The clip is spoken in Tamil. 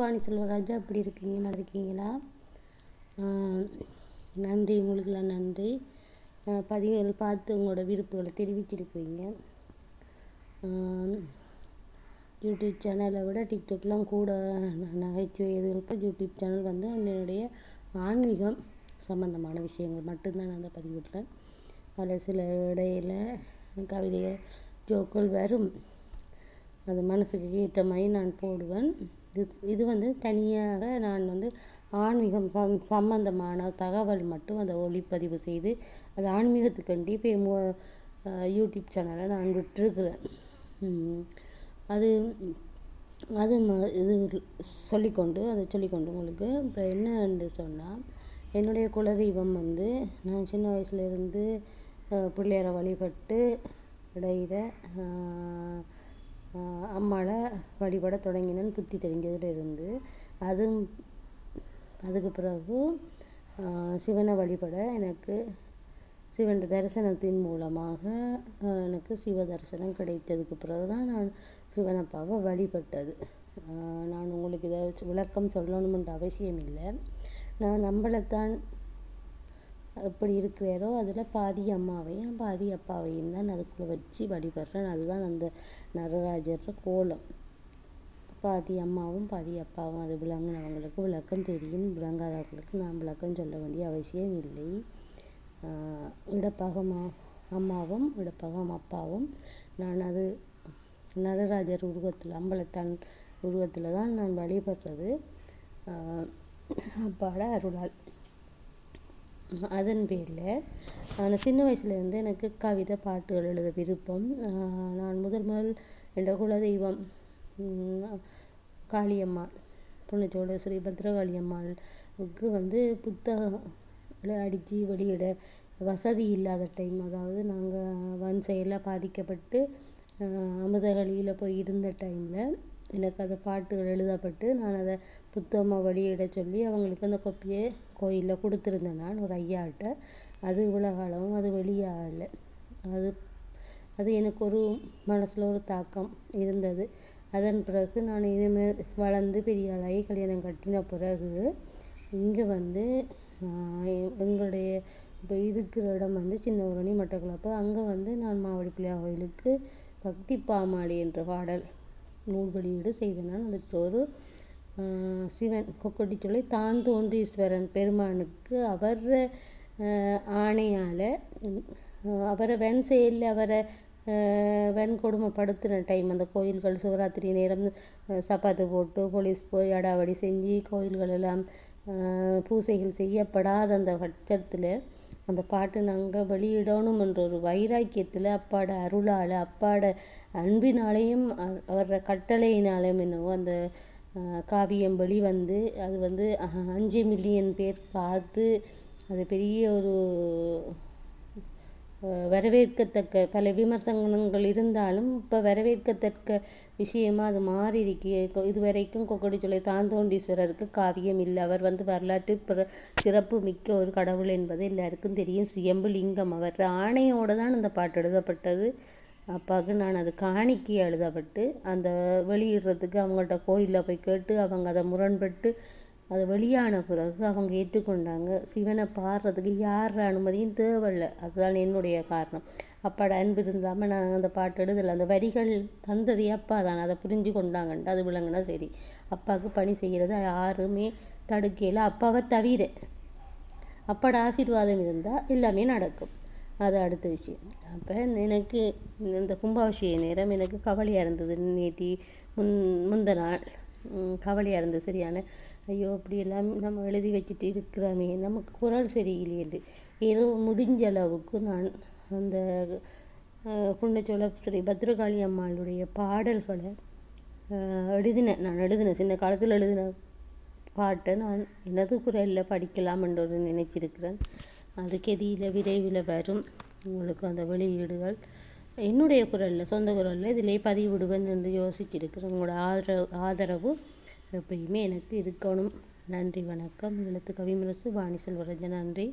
வாணி செல்வராஜா எப்படி இருக்கீங்க? நல்லா இருக்கீங்களா? நன்றி, உங்களுக்கெல்லாம் நன்றி. பதிவுகள் பார்த்து உங்களோட விருப்பங்களை தெரிவிச்சிருக்கிறீங்க. யூடியூப் சேனலை விட டிக்டாக்லாம் கூட நகைச்சுவை எதுகளுக்கு யூடியூப் சேனல் வந்து என்னுடைய ஆன்மீகம் சம்பந்தமான விஷயங்கள் மட்டும்தான் நான் அதை பதிவிடுறேன். அதில் சில இடையில கவிதைகள் ஜோக்கள் வரும், அது மனசுக்கு ஏற்ற மாதிரி நான் போடுவேன். இது வந்து தனியாக நான் வந்து ஆன்மீகம் சம்பந்தமான தகவல் மட்டும் அதை ஒளிப்பதிவு செய்து அது ஆன்மீகத்துக்கண்டி இப்போ யூடியூப் சேனலை நான் விட்டுருக்குறேன். அது அது இது சொல்லிக்கொண்டு உங்களுக்கு இப்போ என்னன்னு சொன்னால், என்னுடைய குலதெய்வம் வந்து நான் சின்ன வயசுலேருந்து பிள்ளையாரை வழிபட்டு இடையில அம்மாவை வழிபட தொடங்கினேன் புத்தி தெரிஞ்சதுலேருந்து. அதுக்கு பிறகு சிவனை வழிபட எனக்கு சிவன் தரிசனத்தின் மூலமாக எனக்கு சிவ தரிசனம் கிடைத்ததுக்கு பிறகு தான் நான் சிவனப்பாவை வழிபட்டது. நான் உங்களுக்கு இதை விளக்கம் சொல்லணுமென்ற அவசியம் இல்லை. நான் நம்மளைத்தான் எப்படி இருக்கிறாரோ அதில் பாதி அம்மாவையும் பாதி அப்பாவையும் தான் அதுக்குள்ளே வச்சு வழிபடுறேன். அதுதான் அந்த நடராஜர் கோலம். பாதி அம்மாவும் பாதி அப்பாவும் அது விளங்கினவங்களுக்கு விளக்கம் தெரியும், விளங்காதவர்களுக்கு நான் விளக்கம் சொல்ல வேண்டிய அவசியம் இல்லை. இடப்பாகம் அம்மாவும் இடப்பாகம் அப்பாவும் நான் அது நடராஜர் உருவத்தில் அம்பலத்தான் உருவத்தில் தான் நான் வழிபடுறது. அப்பாட அருளால். அதன் பேரில் நான் சின்ன வயசுலேருந்து எனக்கு கவிதை பாட்டுகள் எழுத விருப்பம். நான் முதல் என்ற குலதெய்வம் காளியம்மாள் புன்னச்சோட ஸ்ரீ பத்ரகாளியம்மாளுக்கு வந்து புத்தகம் அடித்து வெளியிட வசதி இல்லாத டைம், அதாவது நாங்கள் வன் செயலில் பாதிக்கப்பட்டு அமுதகளியில் போய் இருந்த டைமில் எனக்கு அந்த பாட்டுகள் எழுதப்பட்டு நான் அதை புத்தகமாக வெளியிட சொல்லி அவங்களுக்கு அந்த கொப்பியை கோயிலில் கொடுத்துருந்தேன் நான் ஒரு ஐயாட்ட. அது இவ்வளோ காலமும் அது வெளியாகலை. அது எனக்கு ஒரு மனசில் ஒரு தாக்கம் இருந்தது. அதன் பிறகு நான் இனிமேல் வளர்ந்து பெரிய ஆளாகி கல்யாணம் கட்டின பிறகு இங்கே வந்து எங்களுடைய இப்போ இருக்கிற இடம் வந்து சின்ன ஊரணி மட்டக்களப்பு. அங்கே வந்து நான் மாவடி பிள்ளையார் கோயிலுக்கு பக்தி பாமாளி என்ற பாடல் நூல் வெளியீடு செய்தேன். நான் அதுக்கு ஒரு சிவன் கொக்கட்டிச்சோலை தாந்தோன்றீஸ்வரன் பெருமானுக்கு அவர் ஆணையால் அவரை வெண் செயலில் அவரை கொடுமைப்படுத்துகிற டைம் அந்த கோயில்கள் சிவராத்திரி நேரம் சப்பாத்து போட்டு போலீஸ் போய் அடாவடி செஞ்சு கோயில்கள் எல்லாம் பூசைகள் செய்யப்படாத அந்த பட்சத்தில் அந்த பாட்டு நாங்கள் வெளியிடணும் என்ற ஒரு வைராக்கியத்தில் அப்பாட அருளால் அப்பாட அன்பினாலேயும் அவர கட்டளையினாலேயும் என்னவோ அந்த காவியம் வந்து அது வந்து 5 மில்லியன் பேர் பார்த்து அது பெரிய ஒரு வரவேற்கத்தக்க பல விமர்சனங்கள் இருந்தாலும் இப்போ வரவேற்கத்தக்க விஷயமாக அது மாறி இருக்கு. இதுவரைக்கும் கொக்கட்டிச்சோலை தாந்தோண்டீஸ்வரருக்கு காவியம் இல்லை. அவர் வந்து வரலாற்று சிறப்பு மிக்க ஒரு கடவுள் என்பது எல்லாருக்கும் தெரியும். சுயம்பு லிங்கம். அவர் ஆணையோடு தான் அந்த பாட்டு எழுதப்பட்டது. அப்பாவுக்கு நான் அது காணிக்கை எழுதப்பட்டு அந்த வெளியிடுறதுக்கு அவங்கள்ட்ட கோயிலில் போய் கேட்டு அவங்க அதை முரண்பட்டு அது வெளியான பிறகு அவங்க ஏற்றுக்கொண்டாங்க. சிவனை பாடுறதுக்கு யார் அனுமதியும் தேவையில்லை. அதுதான் என்னுடைய காரணம். அப்பாட அன்பு இருந்தாமல் நான் அந்த பாட்டு எழுதலை. அந்த வரிகள் தந்தது அப்பா தான், அதை புரிஞ்சு கொண்டாங்கன்ட்டு அது விளங்குனா சரி. அப்பாவுக்கு பணி செய்கிறது யாருமே தடுக்கையில் அப்பாவை தவிர. அப்பாட ஆசீர்வாதம் இருந்தால் எல்லாமே நடக்கும். அது அடுத்த விஷயம். அப்போ எனக்கு இந்த கும்பாபிஷேக நேரம் எனக்கு கவலையாக இருந்தது. நேற்று முந்த நாள் கவலையாக இருந்தது சரியான. ஐயோ அப்படியெல்லாம் நம்ம எழுதி வச்சுட்டு இருக்கிறோமே, நமக்கு குரல் சரியில்லையே. ஏதோ முடிஞ்ச அளவுக்கு நான் அந்த புன்னச்சோலை ஸ்ரீ பத்ரகாளி அம்மாளுடைய பாடல்களை நான் எழுதினேன். சின்ன காலத்தில் எழுதின பாட்டை நான் எனது குரலில் படிக்கலாம் என்று நினைச்சிருக்கிறேன். அது கெதியில் விரைவில் வரும் உங்களுக்கு அந்த வெளியீடுகள். என்னுடைய குரலில் சொந்த குரலில் இதிலே பதிவிடுவேன் என்று யோசிச்சிருக்கிறேன். உங்களோட ஆதரவு எப்பயுமே எனக்கு இருக்கணும். நன்றி, வணக்கம். எழுத்து கவிமரசு வாணி செல்வராஜன். நன்றி.